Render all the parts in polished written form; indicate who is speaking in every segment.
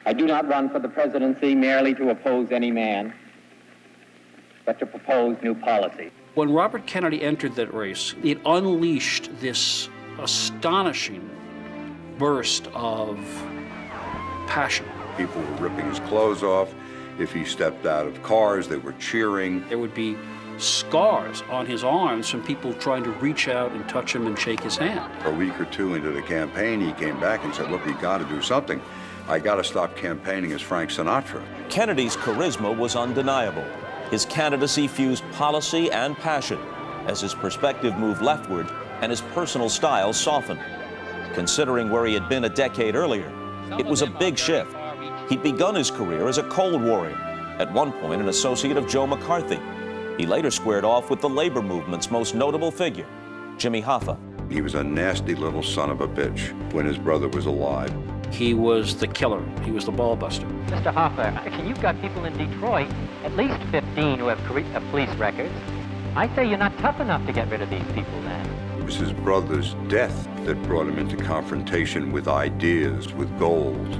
Speaker 1: I do not run for the presidency merely to oppose any man, but to propose new policy.
Speaker 2: When Robert Kennedy entered that race, it unleashed this astonishing burst of passion.
Speaker 3: People were ripping his clothes off. If he stepped out of cars, they were cheering.
Speaker 2: There would be scars on his arms from people trying to reach out and touch him and shake his hand.
Speaker 3: A week or two into the campaign, he came back and said, look, we got to do something. I got to stop campaigning as Frank Sinatra.
Speaker 4: Kennedy's charisma was undeniable. His candidacy fused policy and passion as his perspective moved leftward and his personal style softened. Considering where he had been a decade earlier, it was a big shift. He'd begun his career as a Cold Warrior, at one point an associate of Joe McCarthy. He later squared off with the labor movement's most notable figure, Jimmy Hoffa.
Speaker 3: He was a nasty little son of a bitch when his brother was alive.
Speaker 2: He was the killer. He was the ball buster.
Speaker 5: Mr. Hoffa, actually, you've got people in Detroit, at least 15 who have police records. I say you're not tough enough to get rid of these people then.
Speaker 3: It was his brother's death that brought him into confrontation with ideas, with goals.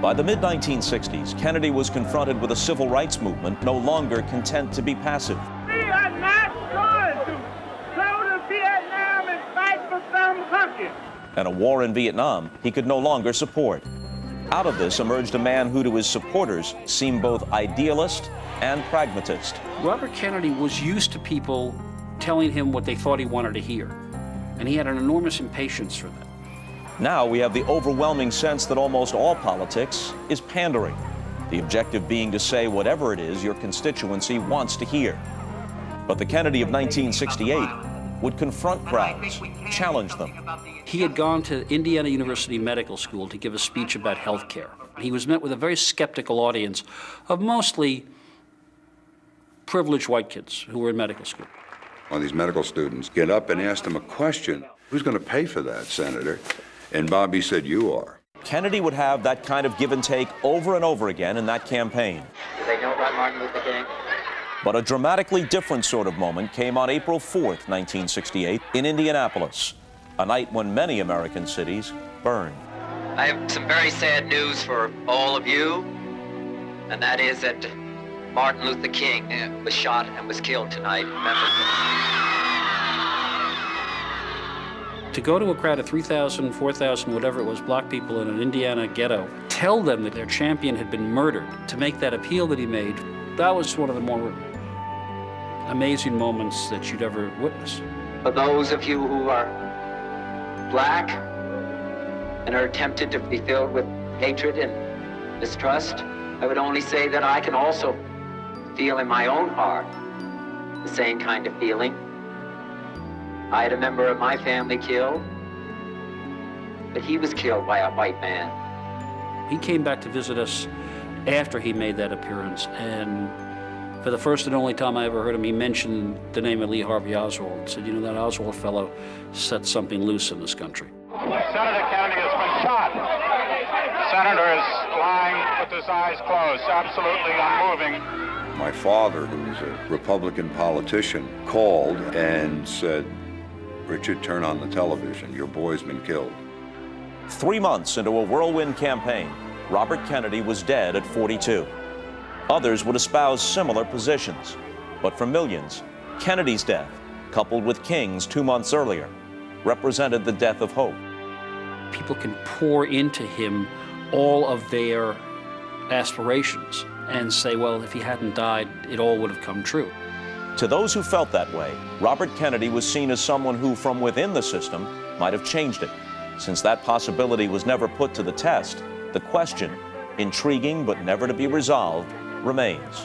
Speaker 4: By the mid-1960s, Kennedy was confronted with a civil rights movement no longer content to be passive.
Speaker 6: We are not going to go to Vietnam and fight for some country.
Speaker 4: And a war in Vietnam he could no longer support. Out of this emerged a man who to his supporters seemed both idealist and pragmatist.
Speaker 2: Robert Kennedy was used to people telling him what they thought he wanted to hear, and he had an enormous impatience for that.
Speaker 4: Now we have the overwhelming sense that almost all politics is pandering, the objective being to say whatever it is your constituency wants to hear. But the Kennedy of 1968 would confront crowds, challenge them.
Speaker 2: He had gone to Indiana University Medical School to give a speech about health care. He was met with a very skeptical audience of mostly privileged white kids who were in medical school.
Speaker 3: One of these medical students get up and asked him a question. Who's going to pay for that, Senator? And Bobby said, you are.
Speaker 4: Kennedy would have that kind of give and take over and over again in that campaign.
Speaker 1: Do they know about Martin Luther King?
Speaker 4: But a dramatically different sort of moment came on April 4th, 1968, in Indianapolis, a night when many American cities burned.
Speaker 7: I have some very sad news for all of you, and that is that Martin Luther King was shot and was killed tonight in Memphis.
Speaker 2: To go to a crowd of 3,000, 4,000, whatever it was, black people in an Indiana ghetto, tell them that their champion had been murdered, to make that appeal that he made, that was one of the more amazing moments that you'd ever witness.
Speaker 7: For those of you who are black and are tempted to be filled with hatred and mistrust, I would only say that I can also feel in my own heart the same kind of feeling. I had a member of my family killed, but he was killed by a white man.
Speaker 2: He came back to visit us after he made that appearance, and for the first and only time I ever heard him, he mentioned the name of Lee Harvey Oswald and said, you know, that Oswald fellow set something loose in this country.
Speaker 6: Senator Kennedy has been shot. The senator is lying with his eyes closed, absolutely unmoving.
Speaker 3: My father, who was a Republican politician, called and said, Richard, turn on the television. Your boy's been killed.
Speaker 4: 3 months into a whirlwind campaign, Robert Kennedy was dead at 42. Others would espouse similar positions. But for millions, Kennedy's death, coupled with King's 2 months earlier, represented the death of hope.
Speaker 2: People can pour into him all of their aspirations and say, well, if he hadn't died, it all would have come true.
Speaker 4: To those who felt that way, Robert Kennedy was seen as someone who, from within the system, might have changed it. Since that possibility was never put to the test, the question, intriguing but never to be resolved, remains.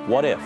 Speaker 4: What if?